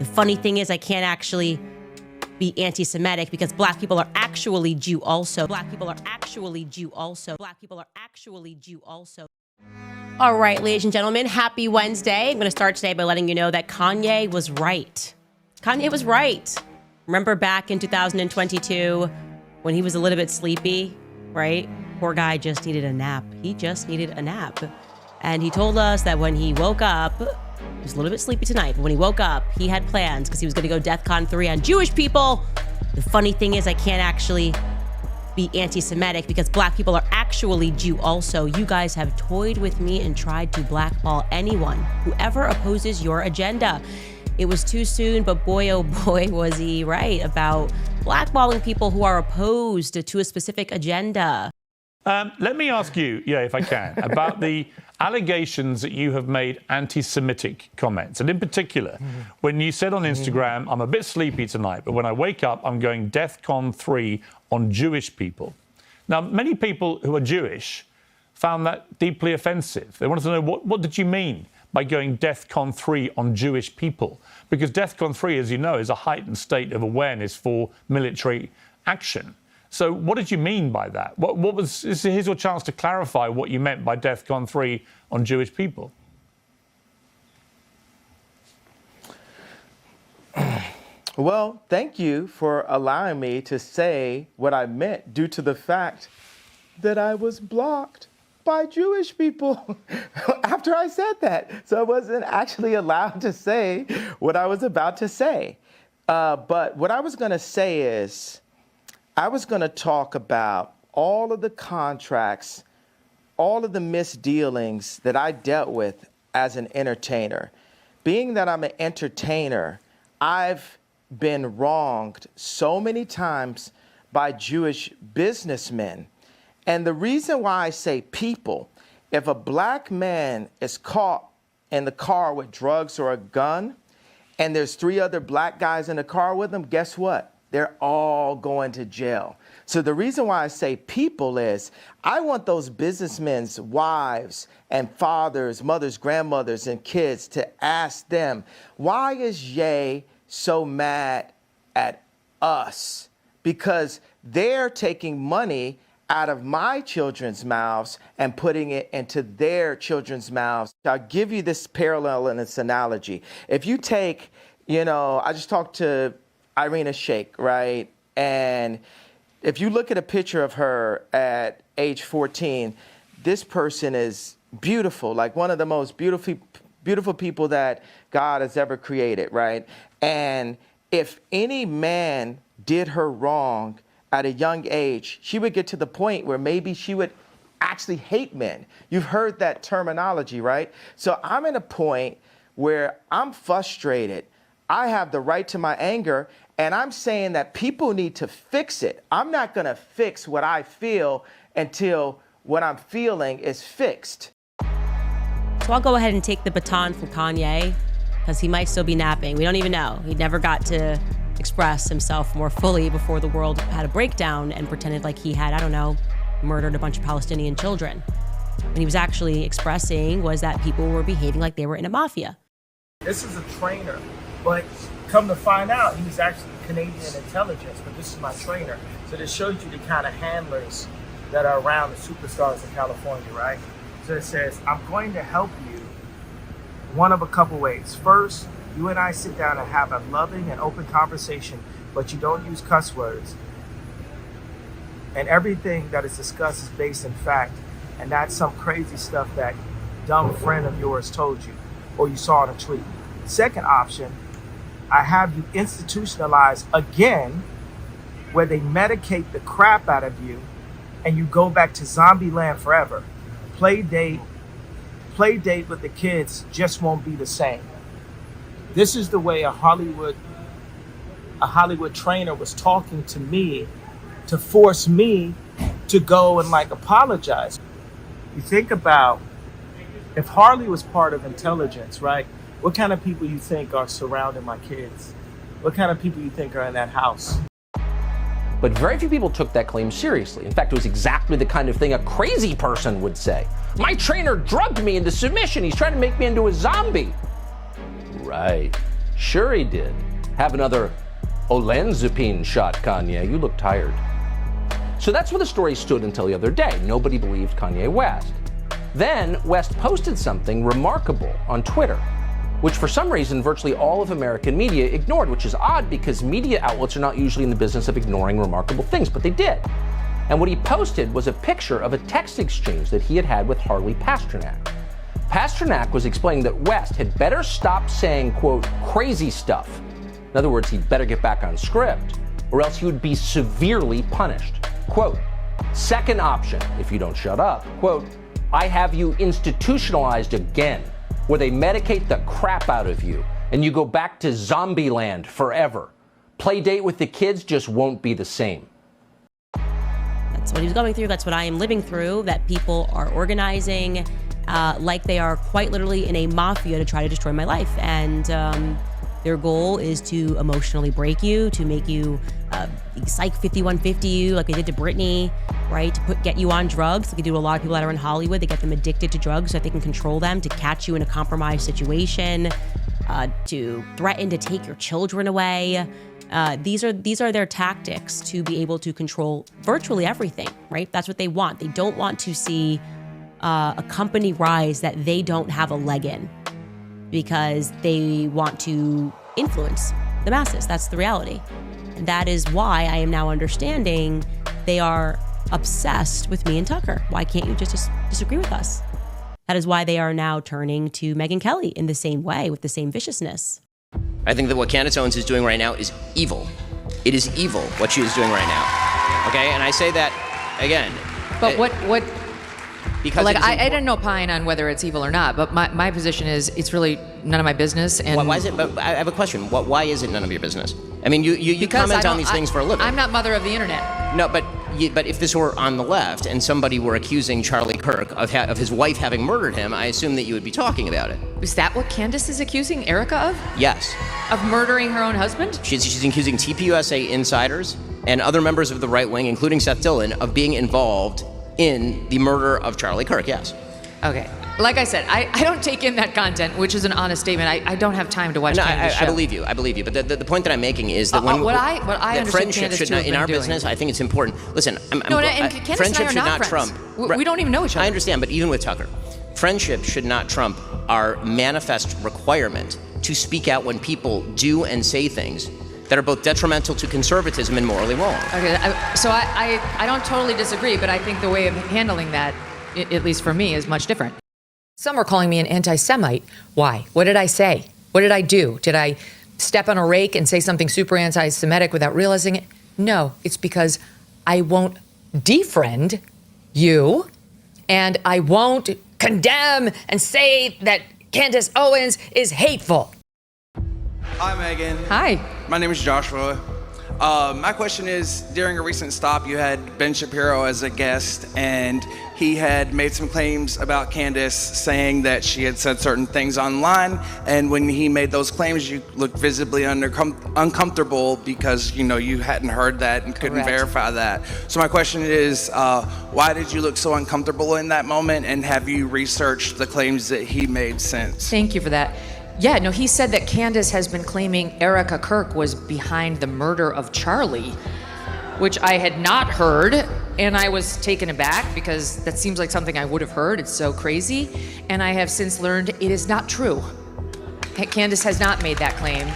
The funny thing is I can't actually be anti-Semitic because black people are actually Jew also. Black people are actually Jew also. Black people are actually Jew also. All right, ladies and gentlemen, happy Wednesday. I'm going to start today by letting you know that Kanye was right. Kanye was right. Remember back in 2022 when he was a little bit sleepy, right? Poor guy just needed a nap. He just needed a nap. And he told us that when he woke up, he was a little bit sleepy tonight, but when he woke up, he had plans because he was going to go DEFCON 3 on Jewish people. The funny thing is I can't actually be anti-Semitic because black people are actually Jew also. You guys have toyed with me and tried to blackball anyone, whoever opposes your agenda. It was too soon, but boy, oh boy, was he right about blackballing people who are opposed to a specific agenda. Let me ask you, if I can, about the allegations that you have made anti-Semitic comments. And in particular, when you said on Instagram, I'm a bit sleepy tonight, but when I wake up, I'm going DEFCON 3 on Jewish people. Now, many people who are Jewish found that deeply offensive. They wanted to know, what did you mean by going DEFCON 3 on Jewish people? Because DEFCON 3, as you know, is a heightened state of awareness for military action. So what did you mean by that? Here's your chance to clarify what you meant by DEFCON 3 on Jewish people. Well, thank you for allowing me to say what I meant due to the fact that I was blocked by Jewish people after I said that. So I wasn't actually allowed to say what I was about to say. But what I was going to say is, I was going to talk about all of the contracts, all of the misdealings that I dealt with as an entertainer. Being that I'm an entertainer, I've been wronged so many times by Jewish businessmen. And the reason why I say people, if a black man is caught in the car with drugs or a gun, and there's 3 other black guys in the car with him, guess what? They're all going to jail. So the reason why I say people is I want those businessmen's wives and fathers, mothers, grandmothers, and kids to ask them, why is Ye so mad at us? Because they're taking money out of my children's mouths and putting it into their children's mouths. I'll give you this parallel and this analogy. If you take, I just talked to Irina Shayk, right? And if you look at a picture of her at age 14, this person is beautiful, like one of the most beautiful people that God has ever created, right? And if any man did her wrong at a young age, she would get to the point where maybe she would actually hate men. You've heard that terminology, right? So I'm at a point where I'm frustrated. I have the right to my anger, and I'm saying that people need to fix it. I'm not going to fix what I feel until what I'm feeling is fixed. So I'll go ahead and take the baton from Kanye because he might still be napping. We don't even know. He never got to express himself more fully before the world had a breakdown and pretended like he had, murdered a bunch of Palestinian children. What he was actually expressing was that people were behaving like they were in a mafia. This is a trainer, but come to find out, he was actually Canadian intelligence, but this is my trainer. So this shows you the kind of handlers that are around the superstars in California, right? So it says, I'm going to help you one of a couple ways. First, you and I sit down and have a loving and open conversation, but you don't use cuss words. And everything that is discussed is based in fact, and not some crazy stuff that dumb friend of yours told you or you saw in a tweet. Second option, I have you institutionalized again, where they medicate the crap out of you and you go back to zombie land forever. Play date with the kids just won't be the same. This is the way a Hollywood trainer was talking to me to force me to go and apologize. You think about if Harley was part of intelligence, right? What kind of people you think are surrounding my kids? What kind of people you think are in that house? But very few people took that claim seriously. In fact, it was exactly the kind of thing a crazy person would say. My trainer drugged me into submission. He's trying to make me into a zombie. Right. Sure he did. Have another olanzapine shot, Kanye. You look tired. So that's where the story stood until the other day. Nobody believed Kanye West. Then West posted something remarkable on Twitter, which for some reason virtually all of American media ignored, which is odd because media outlets are not usually in the business of ignoring remarkable things, but they did. And what he posted was a picture of a text exchange that he had had with Harley Pasternak. Pasternak was explaining that West had better stop saying, quote, crazy stuff. In other words, he'd better get back on script, or else he would be severely punished. Quote, second option, if you don't shut up, quote, I have you institutionalized again, where they medicate the crap out of you, and you go back to zombie land forever. Play date with the kids just won't be the same. That's what he was going through. That's what I am living through, that people are organizing like they are quite literally in a mafia to try to destroy my life. And their goal is to emotionally break you, to make you psych 5150 you, like they did to Britney, right? To get you on drugs, like they do to a lot of people that are in Hollywood. They get them addicted to drugs so that they can control them, to catch you in a compromised situation, to threaten to take your children away. These are their tactics to be able to control virtually everything, right? That's what they want. They don't want to see a company rise that they don't have a leg in, because they want to influence the masses. That's the reality. And that is why I am now understanding they are obsessed with me and Tucker. Why can't you just disagree with us? That is why they are now turning to Megyn Kelly in the same way, with the same viciousness. I think that what Candace Owens is doing right now is evil. It is evil what she is doing right now. Okay, and I say that again. But what? Because like I didn't opine on whether it's evil or not, but my position is it's really none of my business. And why is it? But I have a question. Why is it none of your business? I mean, you comment on these things for a living. I'm not mother of the internet. No, but if this were on the left and somebody were accusing Charlie Kirk of his wife having murdered him, I assume that you would be talking about it. Is that what Candace is accusing Erica of? Yes. Of murdering her own husband? She's accusing TPUSA insiders and other members of the right wing, including Seth Dillon, of being involved in the murder of Charlie Kirk, yes. Okay. Like I said, I don't take in that content, which is an honest statement. I don't have time to watch Candace's show. I believe you. But the point that I'm making is that what I understand friendship Candace should not, in our business, I think it's important. Listen, Candace friendship and I are should not friends. trump. We don't even know each other. I understand, but even with Tucker, friendship should not trump our manifest requirement to speak out when people do and say things that are both detrimental to conservatism and morally wrong. Okay, so I don't totally disagree, but I think the way of handling that, at least for me, is much different. Some are calling me an anti-Semite. Why? What did I say? What did I do? Did I step on a rake and say something super anti-Semitic without realizing it? No, it's because I won't defriend you, and I won't condemn and say that Candace Owens is hateful. Hi, Megan. Hi. My name is Joshua. My question is, during a recent stop, you had Ben Shapiro as a guest, and he had made some claims about Candace, saying that she had said certain things online, and when he made those claims, you looked visibly uncomfortable because, you hadn't heard that and couldn't verify that. So my question is, why did you look so uncomfortable in that moment, and have you researched the claims that he made since? Thank you for that. Yeah, no, he said that Candace has been claiming Erica Kirk was behind the murder of Charlie, which I had not heard, and I was taken aback because that seems like something I would have heard. It's so crazy. And I have since learned it is not true. Candace has not made that claim.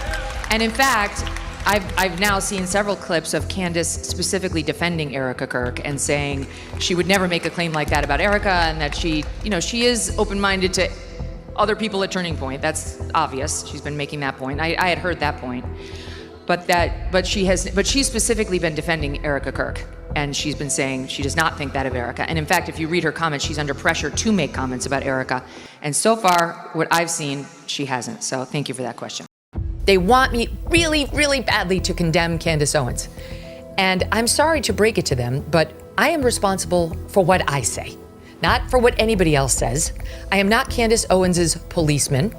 And in fact, I've now seen several clips of Candace specifically defending Erica Kirk and saying she would never make a claim like that about Erica, and that she is open-minded to other people at Turning Point. That's obvious. She's been making that point. I had heard that point. But she's specifically been defending Erica Kirk, and she's been saying she does not think that of Erica. And in fact, if you read her comments, she's under pressure to make comments about Erica. And so far, what I've seen, she hasn't. So thank you for that question. They want me really, really badly to condemn Candace Owens. And I'm sorry to break it to them, but I am responsible for what I say, not for what anybody else says. I am not Candace Owens's policeman.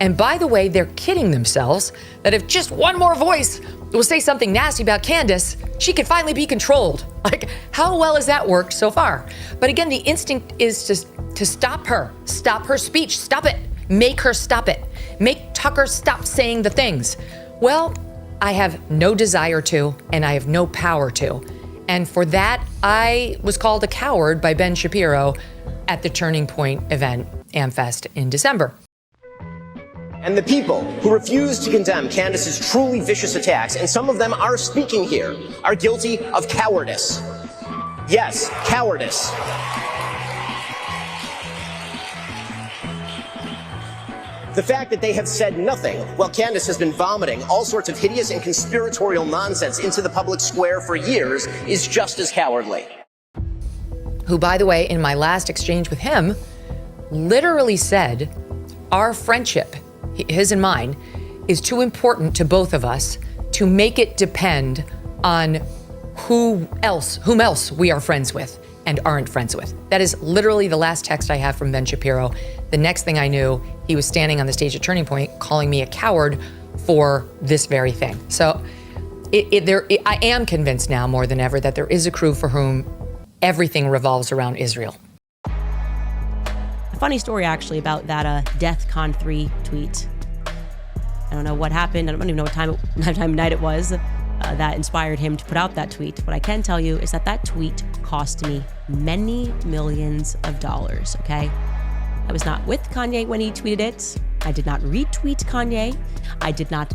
And by the way, they're kidding themselves that if just one more voice will say something nasty about Candace, she could finally be controlled. Like, how well has that worked so far? But again, the instinct is to stop her speech, stop it. Make her stop it. Make Tucker stop saying the things. Well, I have no desire to, and I have no power to. And for that, I was called a coward by Ben Shapiro at the Turning Point event, AmFest, in December. And the people who refuse to condemn Candace's truly vicious attacks, and some of them are speaking here, are guilty of cowardice. Yes, cowardice. The fact that they have said nothing while Candace has been vomiting all sorts of hideous and conspiratorial nonsense into the public square for years is just as cowardly. Who, by the way, in my last exchange with him, literally said, our friendship, his and mine, is too important to both of us to make it depend on whom else we are friends with and aren't friends with. That is literally the last text I have from Ben Shapiro. The next thing I knew, he was standing on the stage at Turning Point calling me a coward for this very thing. So I am convinced now more than ever that there is a crew for whom everything revolves around Israel. A funny story actually about that DEFCON 3 tweet. I don't know what happened. I don't even know what time of night it was that inspired him to put out that tweet. What I can tell you is that tweet cost me many millions of dollars, okay? I was not with Kanye when he tweeted it. I did not retweet Kanye. I did not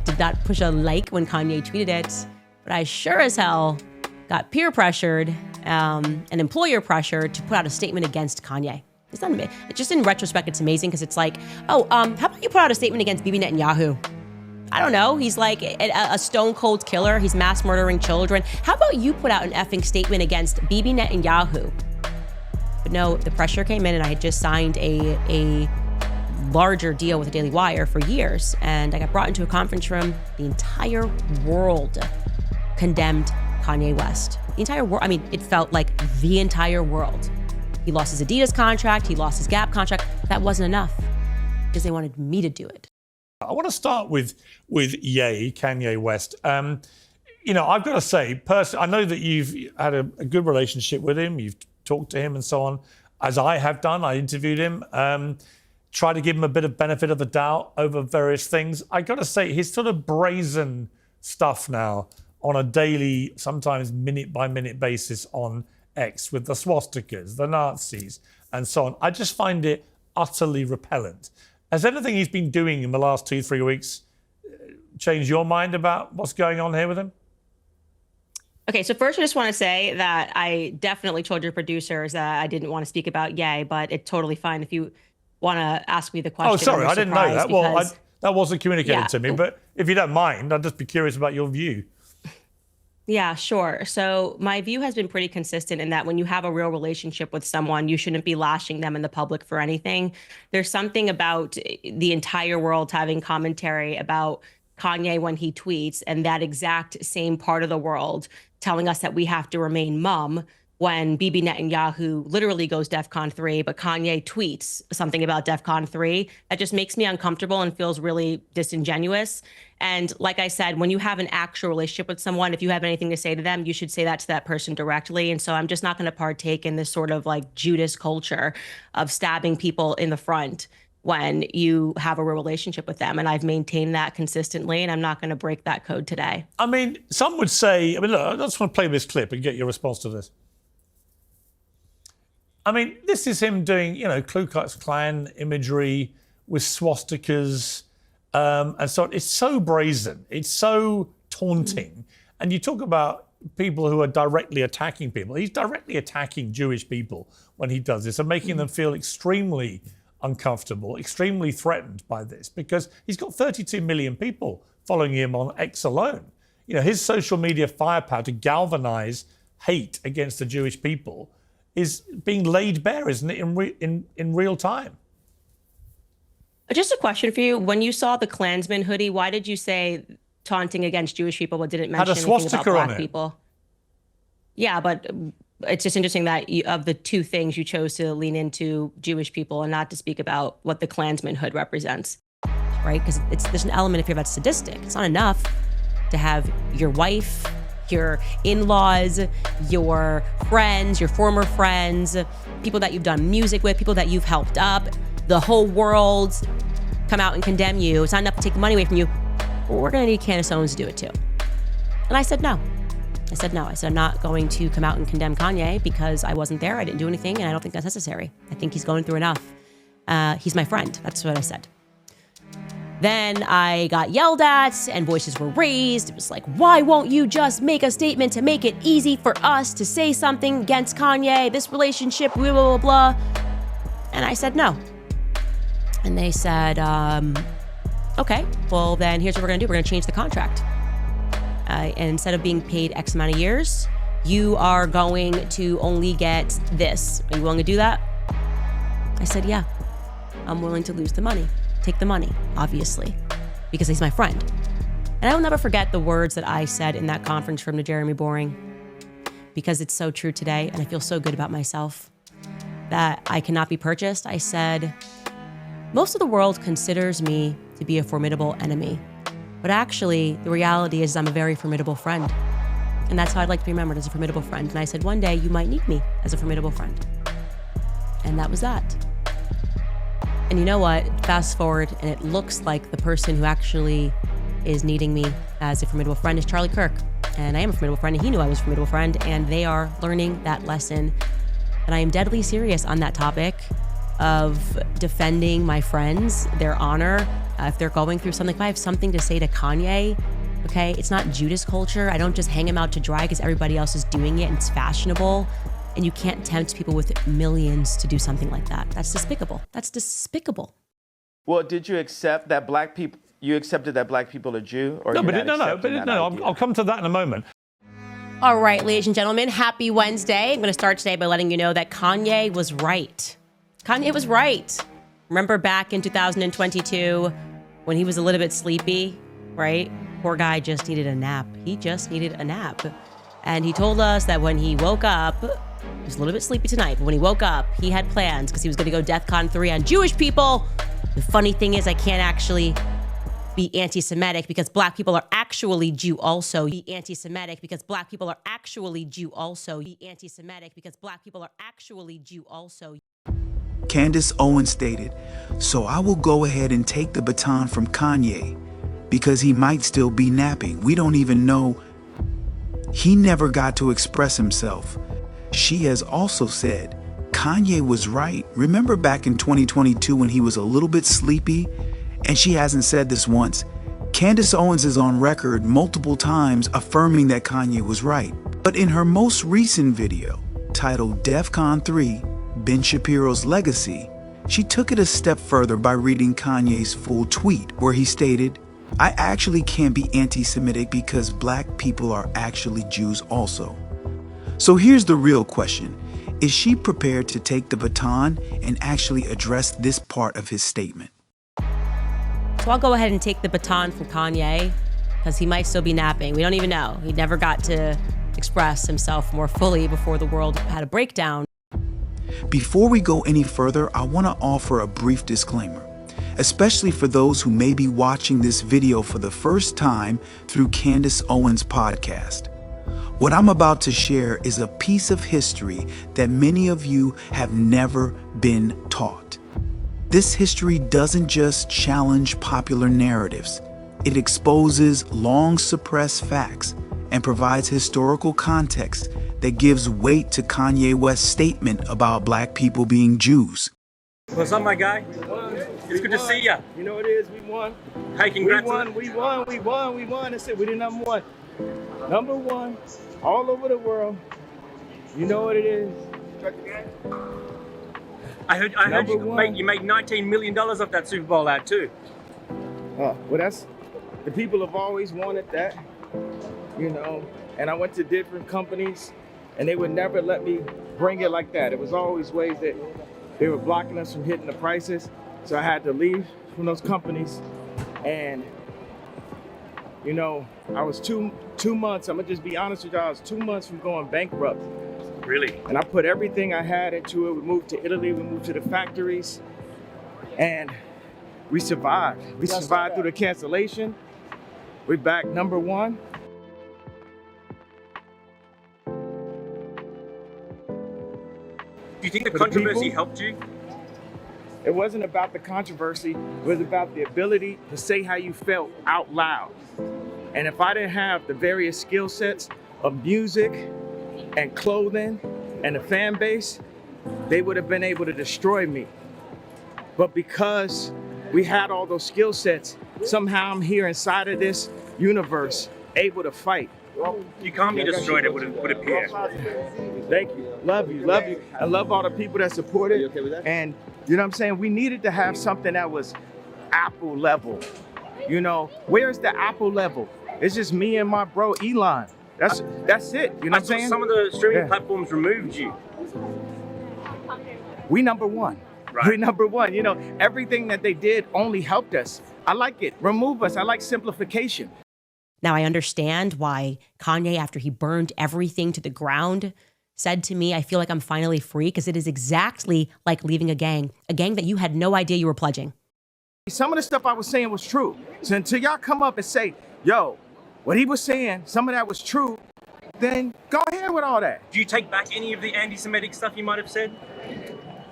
did not push a like when Kanye tweeted it. But I sure as hell got peer pressured and employer pressured to put out a statement against Kanye. It's not, just in retrospect, it's amazing because it's like, how about you put out a statement against Bibi Netanyahu? I don't know. He's like a stone cold killer. He's mass murdering children. How about you put out an effing statement against Bibi Netanyahu? But no, the pressure came in and I had just signed a larger deal with the Daily Wire for years. And I got brought into a conference room. The entire world condemned Kanye West. The entire world. I mean, it felt like the entire world. He lost his Adidas contract. He lost his Gap contract. That wasn't enough because they wanted me to do it. I want to start with Ye, Kanye West. You know, I've got to say, personally, I know that you've had a good relationship with him. You've talked to him and so on, as I have done. I interviewed him, tried to give him a bit of benefit of the doubt over various things. I got to say, his sort of brazen stuff now on a daily, sometimes minute-by-minute basis on X with the swastikas, the Nazis, and so on. I just find it utterly repellent. Has anything he's been doing in the last 2-3 weeks changed your mind about what's going on here with him? Okay, so first I just want to say that I definitely told your producers that I didn't want to speak about Ye, but it's totally fine if you want to ask me the question. Oh, sorry, I didn't know that. Well, that wasn't communicated to me, but if you don't mind, I'd just be curious about your view. Yeah, sure. So my view has been pretty consistent in that when you have a real relationship with someone, you shouldn't be lashing them in the public for anything. There's something about the entire world having commentary about Kanye when he tweets, and that exact same part of the world telling us that we have to remain mum when Bibi Netanyahu literally goes DEFCON 3, but Kanye tweets something about DEFCON 3. That just makes me uncomfortable and feels really disingenuous. And like I said, when you have an actual relationship with someone, if you have anything to say to them, you should say that to that person directly. And so I'm just not going to partake in this sort of like Judas culture of stabbing people in the front when you have a real relationship with them. And I've maintained that consistently, and I'm not going to break that code today. I mean, some would say, look, I just want to play this clip and get your response to this. I mean, this is him doing, Ku Klux Klan imagery with swastikas and so on. It's so brazen. It's so taunting. And you talk about people who are directly attacking people. He's directly attacking Jewish people when he does this and making them feel extremely uncomfortable, extremely threatened by this because he's got 32 million people following him on X alone. His social media firepower to galvanize hate against the Jewish people is being laid bare, isn't it, in real time? Just a question for you. When you saw the Klansman hoodie, why did you say taunting against Jewish people but didn't mention anything about Black people? Yeah, but it's just interesting that of the two things you chose to lean into Jewish people and not to speak about what the Klansman hood represents, right? Because there's an element if you're that sadistic. It's not enough to have your wife, your in-laws, your friends, your former friends, people that you've done music with, people that you've helped up, the whole world come out and condemn you, it's not enough to take the money away from you, we're gonna need Candace Owens to do it too. And I said no. I said no. I said I'm not going to come out and condemn Kanye because I wasn't there, I didn't do anything, and I don't think that's necessary. I think he's going through enough. He's my friend. That's what I said. Then I got yelled at and voices were raised. It was like, why won't you just make a statement to make it easy for us to say something against Kanye, this relationship, blah, blah, blah, blah. And I said no. And they said, okay, well then here's what we're gonna do. We're gonna change the contract. And instead of being paid X amount of years, you are going to only get this. Are you willing to do that? I said, yeah, I'm willing to lose the money. Take the money, obviously, because he's my friend. And I will never forget the words that I said in that conference room to Jeremy Boring, because it's so true today, and I feel so good about myself that I cannot be purchased. I said, most of the world considers me to be a formidable enemy, but actually the reality is I'm a very formidable friend. And that's how I'd like to be remembered, as a formidable friend. And I said, one day you might need me as a formidable friend. And that was that. And you know what? Fast forward, and it looks like the person who actually is needing me as a formidable friend is Charlie Kirk. And I am a formidable friend, and he knew I was a formidable friend, and they are learning that lesson. And I am deadly serious on that topic of defending my friends, their honor. If they're going through something, if I have something to say to Kanye, okay, it's not Judas culture. I don't just hang him out to dry because everybody else is doing it and it's fashionable. And you can't tempt people with millions to do something like that. That's despicable. That's despicable. Well, did you accept that black people? You accepted that black people are Jew, or I'll come to that in a moment. All right, ladies and gentlemen, happy Wednesday. I'm going to start today by letting you know that Kanye was right. Kanye was right. Remember back in 2022 when he was a little bit sleepy, right? Poor guy just needed a nap. He just needed a nap. And he told us that when he woke up, he was a little bit sleepy tonight, but when he woke up, he had plans because he was going to go DEFCON 3 on Jewish people. The funny thing is I can't actually be anti-Semitic because black people are actually Jew also. Be anti-Semitic because black people are actually Jew also. Be anti-Semitic because black people are actually Jew also. Candace Owens stated, "So I will go ahead and take the baton from Kanye because he might still be napping. We don't even know. He never got to express himself." She has also said, Kanye was right. Remember back in 2022 when he was a little bit sleepy? And she hasn't said this once. Candace Owens is on record multiple times affirming that Kanye was right. But in her most recent video, titled DEFCON 3, Ben Shapiro's Legacy, she took it a step further by reading Kanye's full tweet, where he stated, "I actually can't be anti-Semitic because black people are actually Jews also." So here's the real question. Is she prepared to take the baton and actually address this part of his statement? So I'll go ahead and take the baton from Kanye because he might still be napping. We don't even know. He never got to express himself more fully before the world had a breakdown. Before we go any further, I want to offer a brief disclaimer, especially for those who may be watching this video for the first time through Candace Owens' podcast. What I'm about to share is a piece of history that many of you have never been taught. This history doesn't just challenge popular narratives. It exposes long suppressed facts and provides historical context that gives weight to Kanye West's statement about black people being Jews. What's up, my guy? It's good to see ya. You know what it is? We won. Hey, congrats. We won. That's it. We did number one. Number one, all over the world. You know what it is? I heard you made $19 million off that Super Bowl ad too. Well, that's, the people have always wanted that, you know, and I went to different companies and they would never let me bring it like that. It was always ways that they were blocking us from hitting the prices. So I had to leave from those companies. And, you know, I was two months, I'm gonna just be honest with y'all, I was 2 months from going bankrupt. Really? And I put everything I had into it. We moved to Italy, we moved to the factories, and we survived. We survived through the cancellation. We're back number one. Do you think the controversy helped you? It wasn't about the controversy. It was about the ability to say how you felt out loud. And if I didn't have the various skill sets of music and clothing and the fan base, they would have been able to destroy me. But because we had all those skill sets, somehow I'm here inside of this universe, able to fight. You can't be destroyed, it would appear. Thank you. Love you. Love you. I love all the people that support it. And you know what I'm saying? We needed to have something that was Apple level. You know, where's the Apple level? It's just me and my bro Elon. That's it. You know what I'm saying? Some of the streaming platforms removed you. We number one. Right. We're number one. You know, everything that they did only helped us. I like it. Remove us. I like simplification. Now I understand why Kanye, after he burned everything to the ground, said to me, I feel like I'm finally free, because it is exactly like leaving a gang that you had no idea you were pledging. Some of the stuff I was saying was true. So until y'all come up and say, yo, what he was saying, some of that was true, then go ahead with all that. Do you take back any of the anti-Semitic stuff you might have said?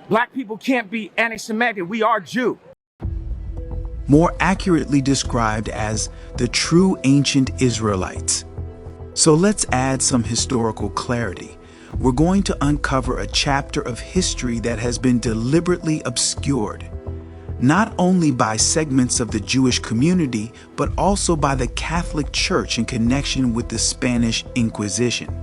Black people can't be anti-Semitic. We are Jew. More accurately described as the true ancient Israelites. So let's add some historical clarity. We're going to uncover a chapter of history that has been deliberately obscured, not only by segments of the Jewish community, but also by the Catholic Church in connection with the Spanish Inquisition.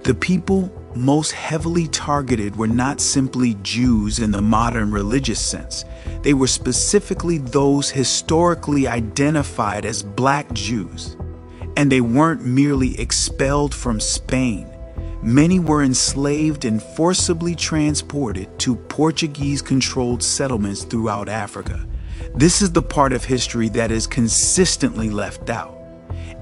The people most heavily targeted were not simply Jews in the modern religious sense. They were specifically those historically identified as Black Jews. And they weren't merely expelled from Spain. Many were enslaved and forcibly transported to Portuguese-controlled settlements throughout Africa. This is the part of history that is consistently left out.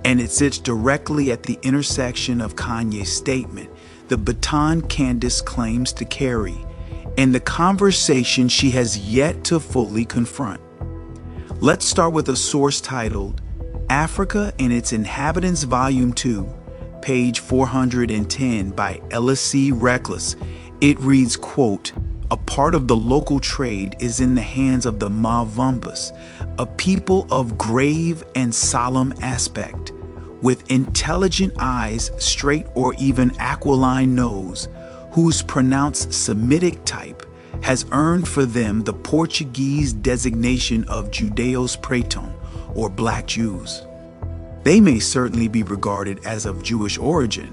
And it sits directly at the intersection of Kanye's statement, the baton Candace claims to carry, and the conversation she has yet to fully confront. Let's start with a source titled Africa and Its Inhabitants, Volume 2, page 410 by L.C. Reckless. It reads, quote, "A part of the local trade is in the hands of the Mavumbas, a people of grave and solemn aspect, with intelligent eyes, straight or even aquiline nose, whose pronounced Semitic type has earned for them the Portuguese designation of Judeos Praeton, or Black Jews. They may certainly be regarded as of Jewish origin,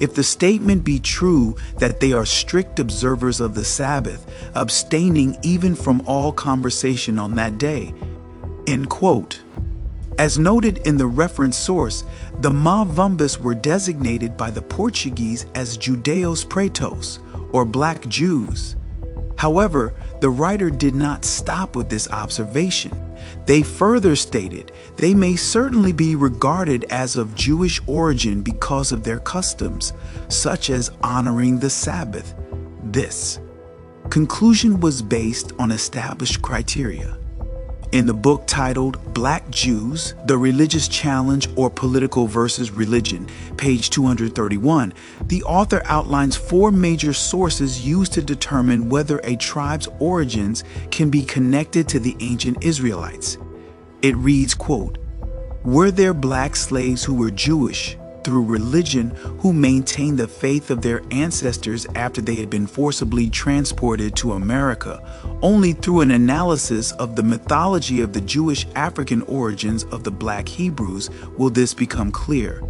if the statement be true that they are strict observers of the Sabbath, abstaining even from all conversation on that day." End quote. As noted in the reference source, the Mavumbas were designated by the Portuguese as Judeos Praetos, or Black Jews. However, the writer did not stop with this observation. They further stated they may certainly be regarded as of Jewish origin because of their customs, such as honoring the Sabbath. This conclusion was based on established criteria. In the book titled Black Jews, The Religious Challenge or Political versus Religion, page 231, the author outlines 4 major sources used to determine whether a tribe's origins can be connected to the ancient Israelites. It reads, quote, "Were there Black slaves who were Jewish through religion who maintained the faith of their ancestors after they had been forcibly transported to America? Only through an analysis of the mythology of the Jewish African origins of the Black Hebrews will this become clear.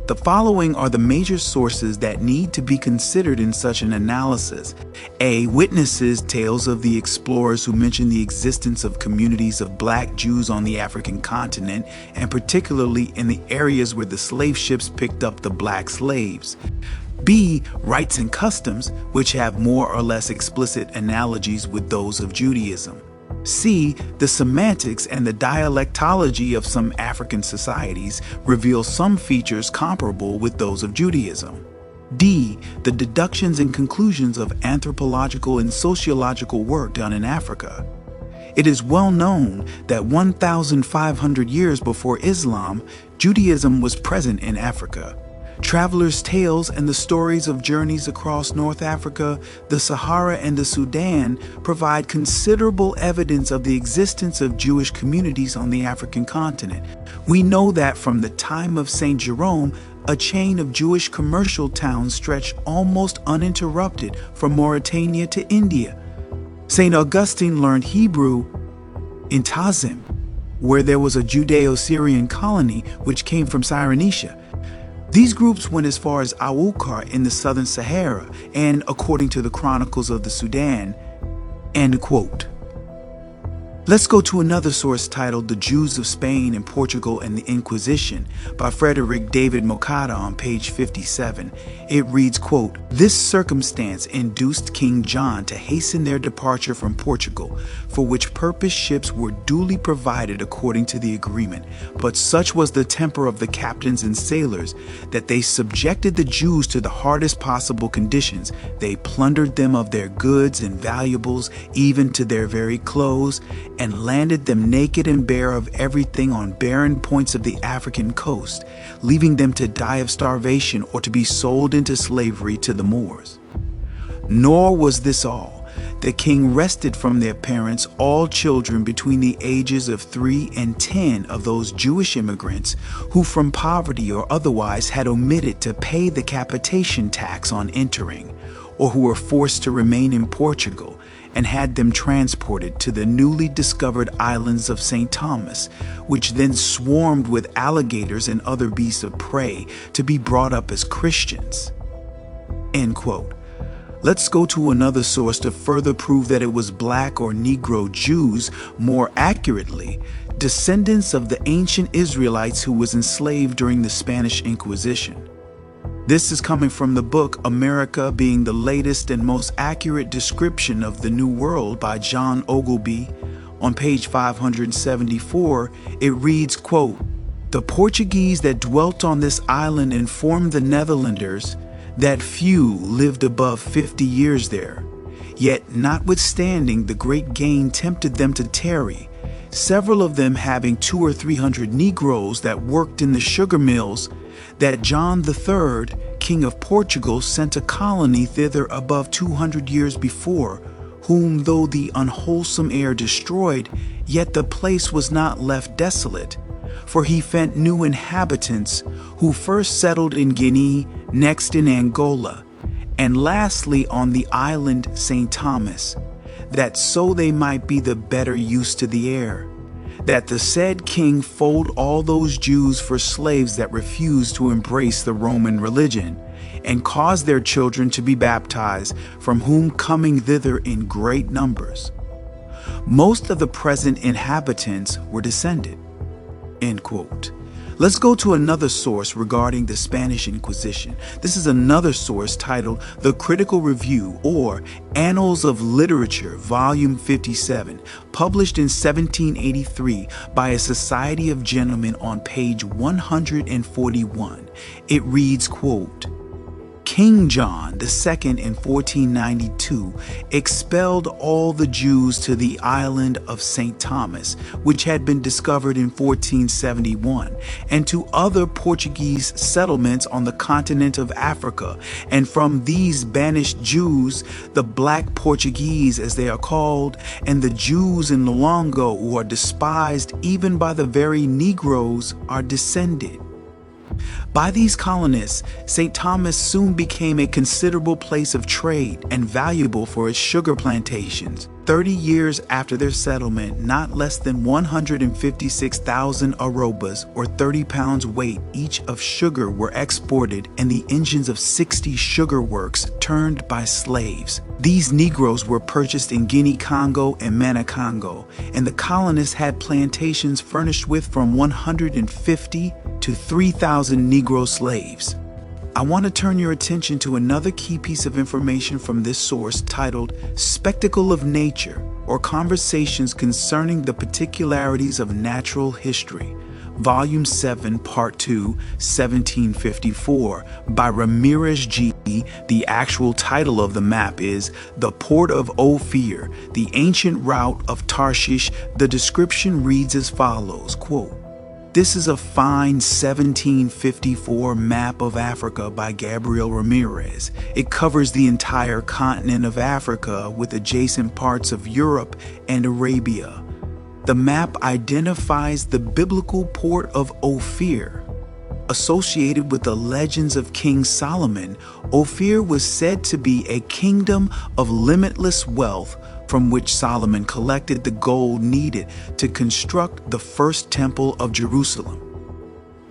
The following are the major sources that need to be considered in such an analysis. A. Witnesses' tales of the explorers who mention the existence of communities of Black Jews on the African continent, and particularly in the areas where the slave ships picked up the Black slaves. B. Rites and customs, which have more or less explicit analogies with those of Judaism. C. The semantics and the dialectology of some African societies reveal some features comparable with those of Judaism. D. The deductions and conclusions of anthropological and sociological work done in Africa. It is well known that 1,500 years before Islam, Judaism was present in Africa. Travelers' tales and the stories of journeys across North Africa, the Sahara, and the Sudan provide considerable evidence of the existence of Jewish communities on the African continent. We know that from the time of St. Jerome, a chain of Jewish commercial towns stretched almost uninterrupted from Mauritania to India. St. Augustine learned Hebrew in Tazim, where there was a Judeo-Syrian colony which came from Cyrenaica. These groups went as far as Awukar in the southern Sahara, and according to the Chronicles of the Sudan, end quote. Let's go to another source titled The Jews of Spain and Portugal and the Inquisition by Frederick David Mokada on page 57. It reads, quote, "This circumstance induced King John to hasten their departure from Portugal, for which purpose ships were duly provided according to the agreement. But such was the temper of the captains and sailors that they subjected the Jews to the hardest possible conditions. They plundered them of their goods and valuables, even to their very clothes, and landed them naked and bare of everything on barren points of the African coast, leaving them to die of starvation or to be sold into slavery to the Moors. Nor was this all. The king wrested from their parents all children between the ages of 3 and 10 of those Jewish immigrants who from poverty or otherwise had omitted to pay the capitation tax on entering, or who were forced to remain in Portugal, and had them transported to the newly discovered islands of St. Thomas, which then swarmed with alligators and other beasts of prey to be brought up as Christians." End quote. Let's go to another source to further prove that it was black or Negro Jews, more accurately, descendants of the ancient Israelites who was enslaved during the Spanish Inquisition. This is coming from the book America Being the Latest and Most Accurate Description of the New World by John Ogilvy. On page 574, it reads, quote, "The Portuguese that dwelt on this island informed the Netherlanders that few lived above 50 years there. Yet notwithstanding the great gain tempted them to tarry, several of them having 200 or 300 Negroes that worked in the sugar mills, that John III, King of Portugal, sent a colony thither above 200 years before, whom though the unwholesome air destroyed, yet the place was not left desolate. For he found new inhabitants, who first settled in Guinea, next in Angola, and lastly on the island St. Thomas, that so they might be the better used to the air. That the said king fold all those Jews for slaves that refused to embrace the Roman religion, and caused their children to be baptized, from whom coming thither in great numbers. Most of the present inhabitants were descended." End quote. Let's go to another source regarding the Spanish Inquisition. This is another source titled The Critical Review, or Annals of Literature, Volume 57, published in 1783 by a Society of Gentlemen on page 141. It reads, quote, "King John II in 1492 expelled all the Jews to the island of St. Thomas, which had been discovered in 1471, and to other Portuguese settlements on the continent of Africa. And from these banished Jews, the black Portuguese as they are called, and the Jews in Luongo, who are despised even by the very Negroes, are descended. By these colonists, St. Thomas soon became a considerable place of trade and valuable for its sugar plantations. 30 years after their settlement, not less than 156,000 arrobas, or 30 pounds weight each of sugar, were exported, and the engines of 60 sugar works turned by slaves. These Negroes were purchased in Guinea-Congo and Manicongo, and the colonists had plantations furnished with from 150 to 3,000 Negro slaves. I want to turn your attention to another key piece of information from this source titled Spectacle of Nature, or Conversations Concerning the Particularities of Natural History, Volume 7, Part 2, 1754, by Ramirez G. The actual title of the map is The Port of Ophir, the Ancient Route of Tarshish. The description reads as follows, quote, This is a fine 1754 map of Africa by Gabriel Ramirez. It covers the entire continent of Africa with adjacent parts of Europe and Arabia. The map identifies the biblical port of Ophir. Associated with the legends of King Solomon, Ophir was said to be a kingdom of limitless wealth from which Solomon collected the gold needed to construct the first temple of Jerusalem.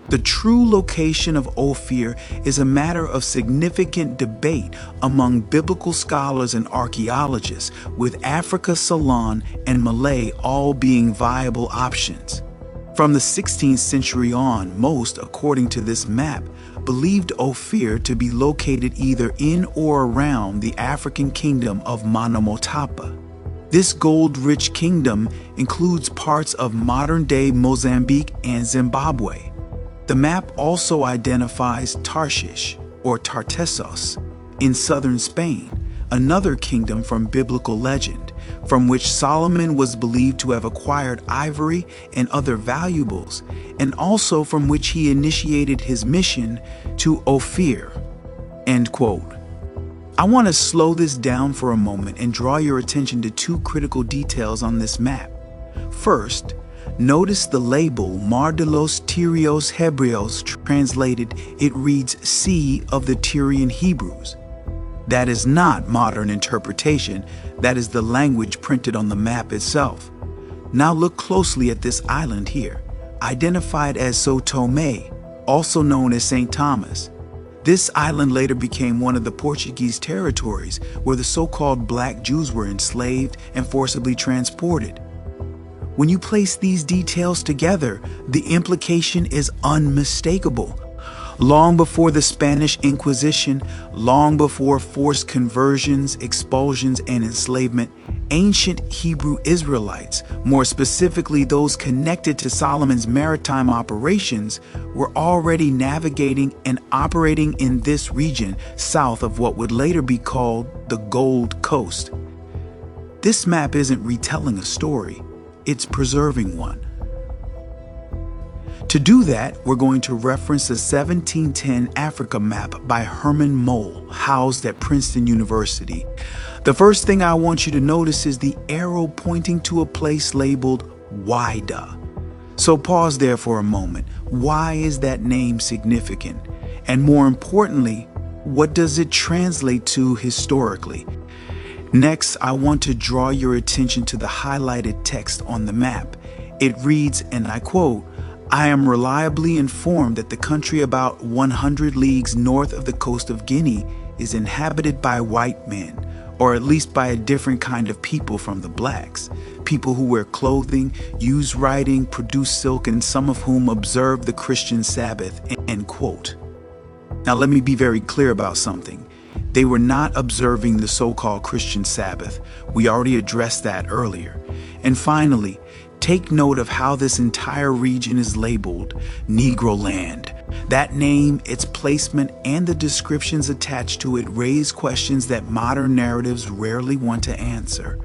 The true location of Ophir is a matter of significant debate among biblical scholars and archaeologists, with Africa, Ceylon, and Malay all being viable options. From the 16th century on, most, according to this map, believed Ophir to be located either in or around the African kingdom of Monomotapa. This gold-rich kingdom includes parts of modern-day Mozambique and Zimbabwe. The map also identifies Tarshish, or Tartessos, in southern Spain, another kingdom from biblical legend, from which Solomon was believed to have acquired ivory and other valuables, and also from which he initiated his mission to Ophir." End quote. I want to slow this down for a moment and draw your attention to two critical details on this map. First, notice the label Mar de los Tyrios Hebreos. Translated, it reads Sea of the Tyrian Hebrews. That is not modern interpretation, that is the language printed on the map itself. Now look closely at this island here, identified as São Tomé, also known as St. Thomas. This island later became one of the Portuguese territories where the so-called black Jews were enslaved and forcibly transported. When you place these details together, the implication is unmistakable. Long before the Spanish Inquisition, long before forced conversions, expulsions, and enslavement, ancient Hebrew Israelites, more specifically those connected to Solomon's maritime operations, were already navigating and operating in this region south of what would later be called the Gold Coast. This map isn't retelling a story, it's preserving one. To do that, we're going to reference the 1710 Africa map by Herman Moll, housed at Princeton University. The first thing I want you to notice is the arrow pointing to a place labeled Wida. So pause there for a moment. Why is that name significant? And more importantly, what does it translate to historically? Next, I want to draw your attention to the highlighted text on the map. It reads, and I quote, "I am reliably informed that the country about 100 leagues north of the coast of Guinea is inhabited by white men, or at least by a different kind of people from the blacks, people who wear clothing, use writing, produce silk, and some of whom observe the Christian Sabbath." End quote. Now let me be very clear about something. They were not observing the so-called Christian Sabbath. We already addressed that earlier. And finally, take note of how this entire region is labeled Negro Land. That name, its placement, and the descriptions attached to it raise questions that modern narratives rarely want to answer.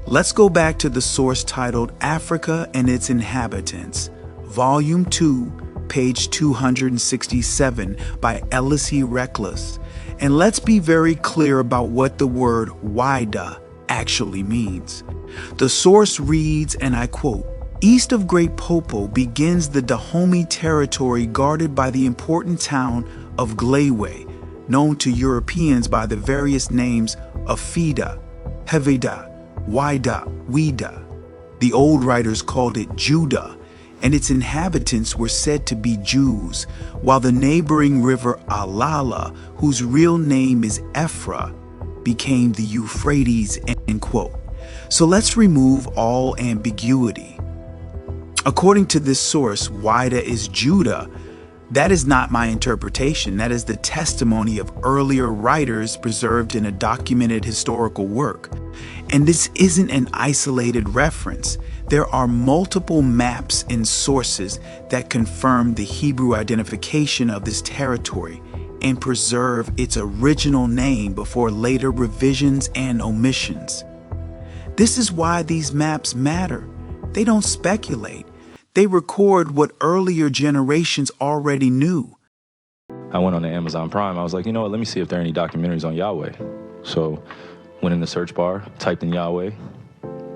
Let's go back to the source titled Africa and Its Inhabitants, Volume 2, page 267 by Ellis E. Reckless. And let's be very clear about what the word Wida actually means. The source reads, and I quote, "East of Great Popo begins the Dahomey territory guarded by the important town of Glawe, known to Europeans by the various names of Fida, Hevida, Wida. The old writers called it Judah, and its inhabitants were said to be Jews, while the neighboring river Alala, whose real name is Ephra, became the Euphrates." End quote. So let's remove all ambiguity. According to this source, Wida is Judah. That is not my interpretation. That is the testimony of earlier writers preserved in a documented historical work. And this isn't an isolated reference. There are multiple maps and sources that confirm the Hebrew identification of this territory and preserve its original name before later revisions and omissions. This is why these maps matter. They don't speculate. They record what earlier generations already knew. I went on the Amazon Prime. I was like, you know what, let me see if there are any documentaries on Yahweh. So went in the search bar, typed in Yahweh,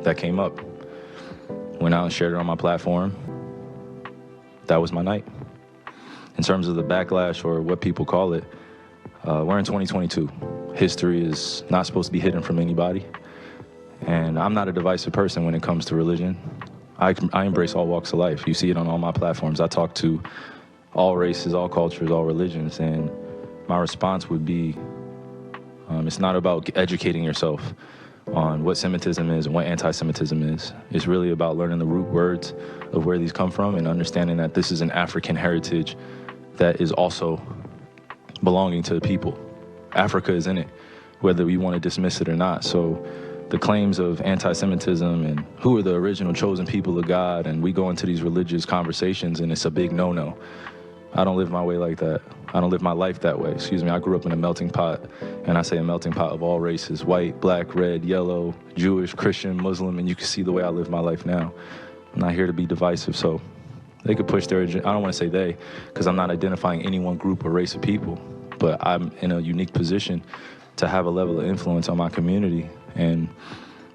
that came up. Went out and shared it on my platform. That was my night. In terms of the backlash or what people call it, we're in 2022. History is not supposed to be hidden from anybody. And I'm not a divisive person when it comes to religion. I embrace all walks of life. You see it on all my platforms. I talk to all races, all cultures, all religions, and my response would be, it's not about educating yourself on what Semitism is and what anti-Semitism is. It's really about learning the root words of where these come from and understanding that this is an African heritage that is also belonging to the people. Africa is in it, whether we want to dismiss it or not. So the claims of anti-Semitism and who are the original chosen people of God, and we go into these religious conversations and it's a big no-no. I don't live my way like that. I don't live my life that way. Excuse me, I grew up in a melting pot, and I say a melting pot of all races, white, black, red, yellow, Jewish, Christian, Muslim, and you can see the way I live my life now. I'm not here to be divisive, so they could push their agenda. I don't want to say they, because I'm not identifying any one group or race of people, but I'm in a unique position to have a level of influence on my community, and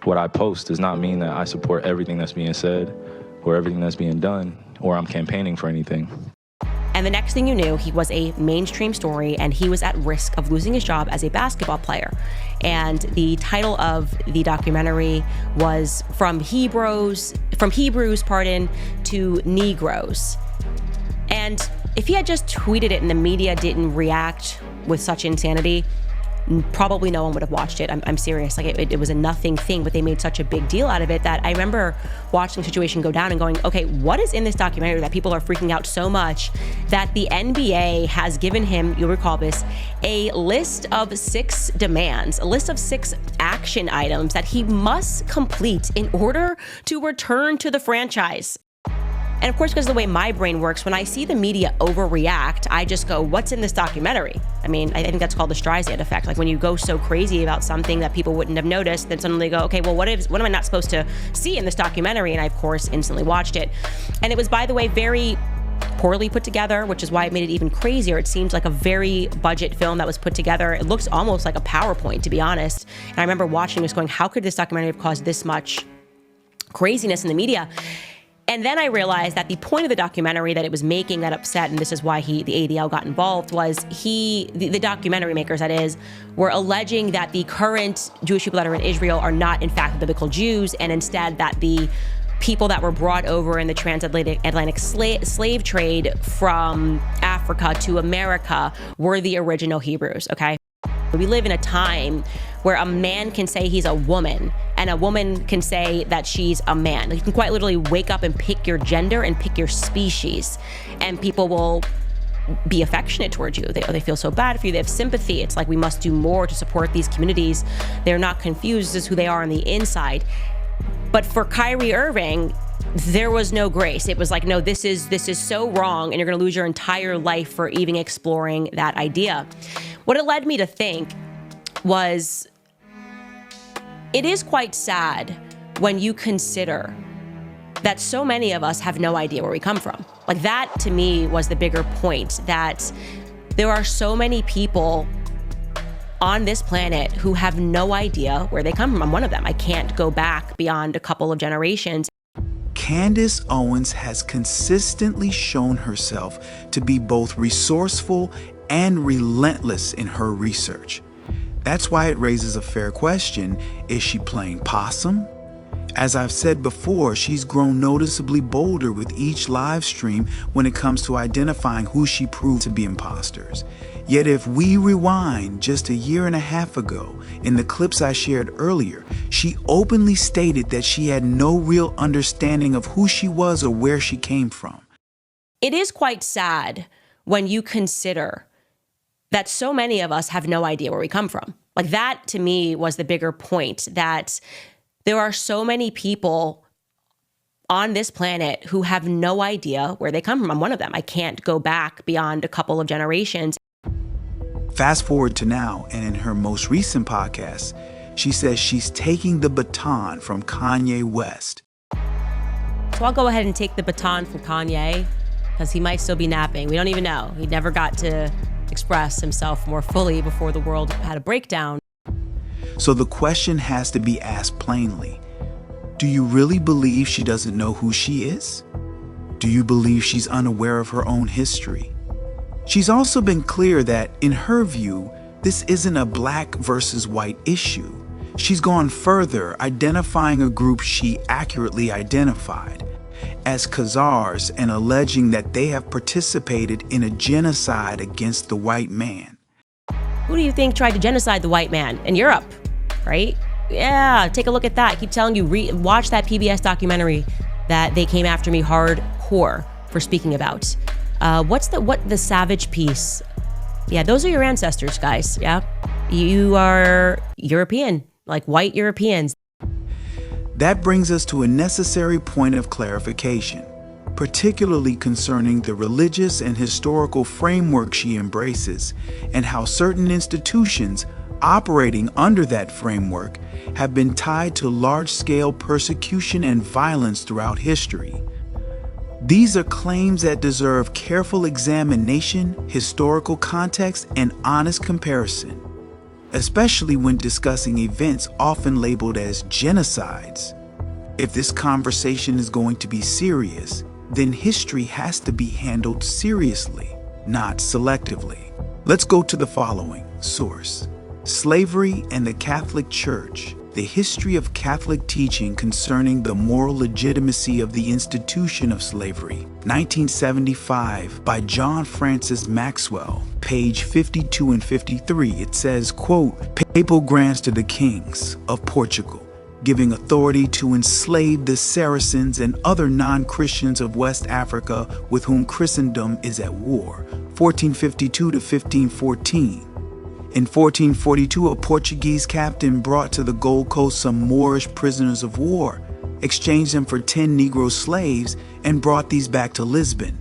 what I post does not mean that I support everything that's being said or everything that's being done, or I'm campaigning for anything. And the next thing you knew, he was a mainstream story and he was at risk of losing his job as a basketball player. And the title of the documentary was From Hebrews, to Negroes. And if he had just tweeted it and the media didn't react with such insanity, probably no one would have watched it. I'm serious. Like it was a nothing thing, but they made such a big deal out of it that I remember watching the situation go down and going, okay, what is in this documentary that people are freaking out so much that the NBA has given him, you'll recall this, a list of 6 demands, a list of 6 action items that he must complete in order to return to the franchise. And of course, because of the way my brain works, when I see the media overreact, I just go, what's in this documentary? I mean, I think that's called the Streisand effect. Like when you go so crazy about something that people wouldn't have noticed, then suddenly they go, okay, well, what am I not supposed to see in this documentary? And I, of course, instantly watched it. And it was, by the way, very poorly put together, which is why it made it even crazier. It seems like a very budget film that was put together. It looks almost like a PowerPoint, to be honest. And I remember watching this going, how could this documentary have caused this much craziness in the media? And then I realized that the point of the documentary that it was making that upset, and this is why the ADL got involved, was the documentary makers, that is, were alleging that the current Jewish people that are in Israel are not, in fact, biblical Jews, and instead that the people that were brought over in the transatlantic slave trade from Africa to America were the original Hebrews, okay? We live in a time where a man can say he's a woman and a woman can say that she's a man. You can quite literally wake up and pick your gender and pick your species, and people will be affectionate towards you. They feel so bad for you. They have sympathy. It's like we must do more to support these communities. They're not confused as who they are on the inside. But for Kyrie Irving, there was no grace. It was like, no, this is so wrong, and you're going to lose your entire life for even exploring that idea. What it led me to think was, it is quite sad when you consider that so many of us have no idea where we come from. Like, that to me was the bigger point, that there are so many people on this planet who have no idea where they come from. I'm one of them. I can't go back beyond a couple of generations. Candace Owens has consistently shown herself to be both resourceful and relentless in her research. That's why it raises a fair question. Is she playing possum? As I've said before, she's grown noticeably bolder with each live stream when it comes to identifying who she proved to be imposters. Yet if we rewind just a year and a half ago, in the clips I shared earlier, she openly stated that she had no real understanding of who she was or where she came from. It is quite sad when you consider that so many of us have no idea where we come from. Like, that to me was the bigger point, that there are so many people on this planet who have no idea where they come from. I'm one of them. I can't go back beyond a couple of generations. Fast forward to now, and in her most recent podcast, she says she's taking the baton from Kanye West. So I'll go ahead and take the baton from Kanye, because he might still be napping. We don't even know. He never got to express himself more fully before the world had a breakdown. So the question has to be asked plainly. Do you really believe she doesn't know who she is? Do you believe she's unaware of her own history? She's also been clear that, in her view, this isn't a black versus white issue. She's gone further, identifying a group she accurately identified as Khazars and alleging that they have participated in a genocide against the white man. Who do you think tried to genocide the white man? In Europe, right? Yeah, take a look at that. I keep telling you, watch that PBS documentary that they came after me hardcore for speaking about. What the savage piece? Yeah, those are your ancestors, guys. Yeah, you are European, like white Europeans. That brings us to a necessary point of clarification, particularly concerning the religious and historical framework she embraces and how certain institutions operating under that framework have been tied to large-scale persecution and violence throughout history. These are claims that deserve careful examination, historical context, and honest comparison, especially when discussing events often labeled as genocides. If this conversation is going to be serious, then history has to be handled seriously, not selectively. Let's go to the following source: Slavery and the Catholic Church, the history of Catholic teaching concerning the moral legitimacy of the institution of slavery, 1975, by John Francis Maxwell, page 52 and 53. It says, quote, "Papal grants to the kings of Portugal, giving authority to enslave the Saracens and other non-Christians of West Africa with whom Christendom is at war, 1452 to 1514. In 1442, a Portuguese captain brought to the Gold Coast some Moorish prisoners of war, exchanged them for 10 Negro slaves, and brought these back to Lisbon.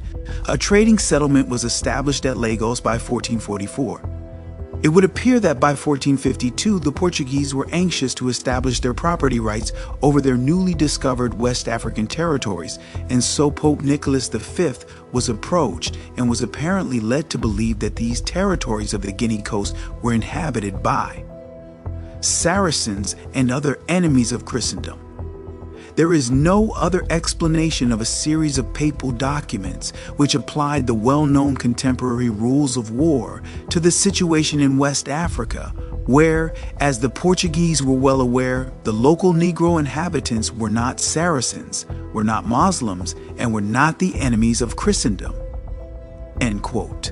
A trading settlement was established at Lagos by 1444. It would appear that by 1452, the Portuguese were anxious to establish their property rights over their newly discovered West African territories, and so Pope Nicholas V was approached and was apparently led to believe that these territories of the Guinea coast were inhabited by Saracens and other enemies of Christendom. There is no other explanation of a series of papal documents which applied the well-known contemporary rules of war to the situation in West Africa, where, as the Portuguese were well aware, the local Negro inhabitants were not Saracens, were not Muslims, and were not the enemies of Christendom." End quote.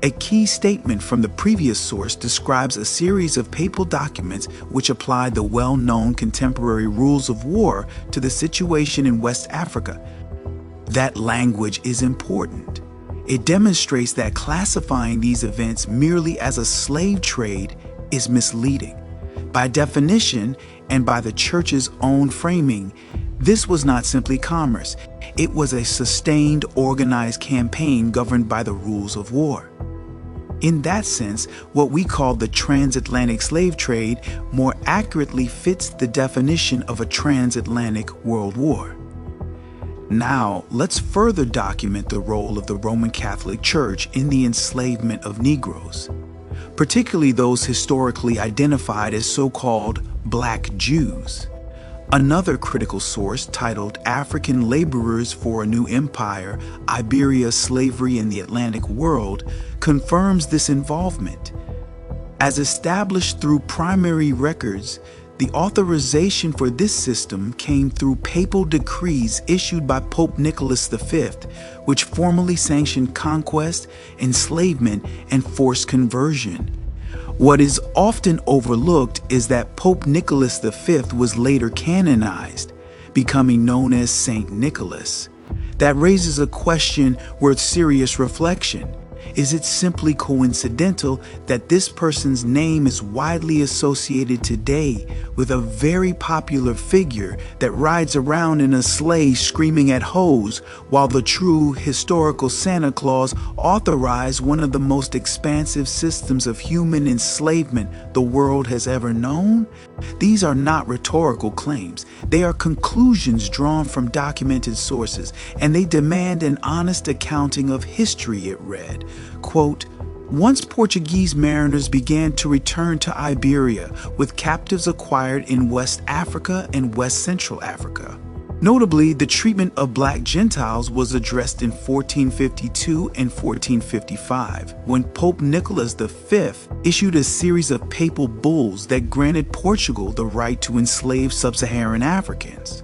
A key statement from the previous source describes a series of papal documents which applied the well-known contemporary rules of war to the situation in West Africa. That language is important. It demonstrates that classifying these events merely as a slave trade is misleading. By definition, and by the church's own framing, this was not simply commerce. It was a sustained, organized campaign governed by the rules of war. In that sense, what we call the transatlantic slave trade more accurately fits the definition of a transatlantic world war. Now, let's further document the role of the Roman Catholic Church in the enslavement of Negroes, particularly those historically identified as so-called Black Jews. Another critical source, titled African Laborers for a New Empire, Iberia, Slavery in the Atlantic World, confirms this involvement. As established through primary records, the authorization for this system came through papal decrees issued by Pope Nicholas V, which formally sanctioned conquest, enslavement, and forced conversion. What is often overlooked is that Pope Nicholas V was later canonized, becoming known as Saint Nicholas. That raises a question worth serious reflection. Is it simply coincidental that this person's name is widely associated today with a very popular figure that rides around in a sleigh screaming at hoes, while the true historical Santa Claus authorized one of the most expansive systems of human enslavement the world has ever known? These are not rhetorical claims. They are conclusions drawn from documented sources, and they demand an honest accounting of history, it read. Quote, once Portuguese mariners began to return to Iberia with captives acquired in West Africa and West Central Africa. Notably, the treatment of black Gentiles was addressed in 1452 and 1455, when Pope Nicholas V issued a series of papal bulls that granted Portugal the right to enslave sub-Saharan Africans.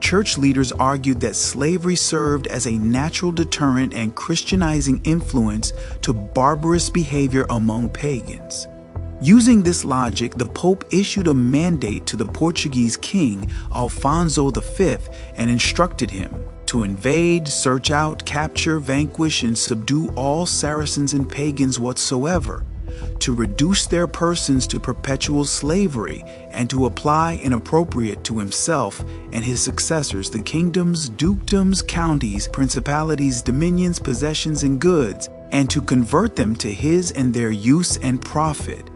Church leaders argued that slavery served as a natural deterrent and Christianizing influence to barbarous behavior among pagans. Using this logic, the Pope issued a mandate to the Portuguese king, Alfonso V, and instructed him to invade, search out, capture, vanquish, and subdue all Saracens and pagans whatsoever, to reduce their persons to perpetual slavery, and to apply and appropriate to himself and his successors the kingdoms, dukedoms, counties, principalities, dominions, possessions, and goods, and to convert them to his and their use and profit.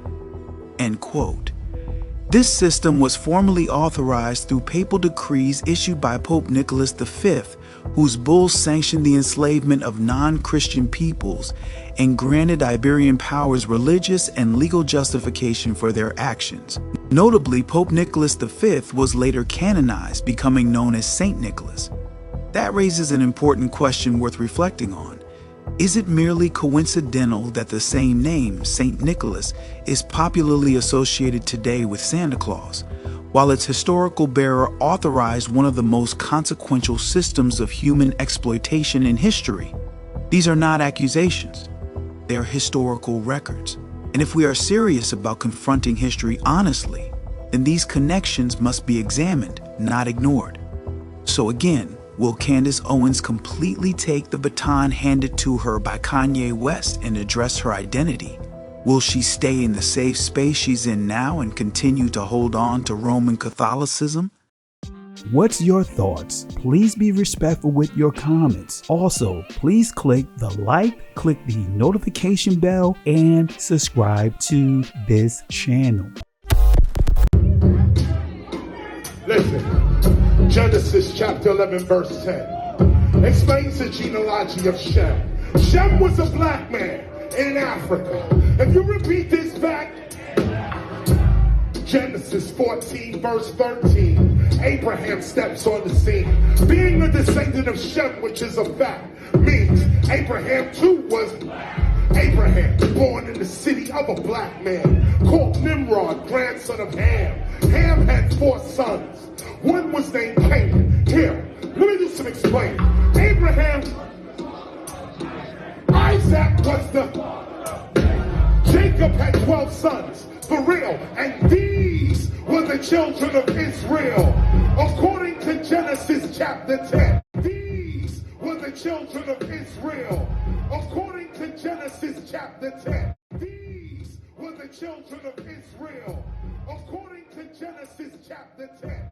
End quote. This system was formally authorized through papal decrees issued by Pope Nicholas V, whose bulls sanctioned the enslavement of non-Christian peoples and granted Iberian powers religious and legal justification for their actions. Notably, Pope Nicholas V was later canonized, becoming known as Saint Nicholas. That raises an important question worth reflecting on. Is it merely coincidental that the same name, Saint Nicholas, is popularly associated today with Santa Claus, while its historical bearer authorized one of the most consequential systems of human exploitation in history? These are not accusations. They are historical records. And if we are serious about confronting history honestly, then these connections must be examined, not ignored. So again, will Candace Owens completely take the baton handed to her by Kanye West and address her identity? Will she stay in the safe space she's in now and continue to hold on to Roman Catholicism? What's your thoughts? Please be respectful with your comments. Also, please click the like, click the notification bell, and subscribe to this channel. Listen. Genesis chapter 11 verse 10 explains the genealogy of Shem. Shem was a black man in Africa. If you repeat this back, Genesis 14 verse 13, Abraham steps on the scene. Being a descendant of Shem, which is a fact, means Abraham too was black. Abraham, born in the city of a black man, called Nimrod, grandson of Ham. Ham had 4 sons. One was named Canaan. Here, let me do some explaining. Abraham, Isaac was Jacob had 12 sons, for real, and these were the children of Israel. According to Genesis chapter 10, these were the children of Israel. According to Genesis chapter 10, these were the children of Israel. According to Genesis chapter 10.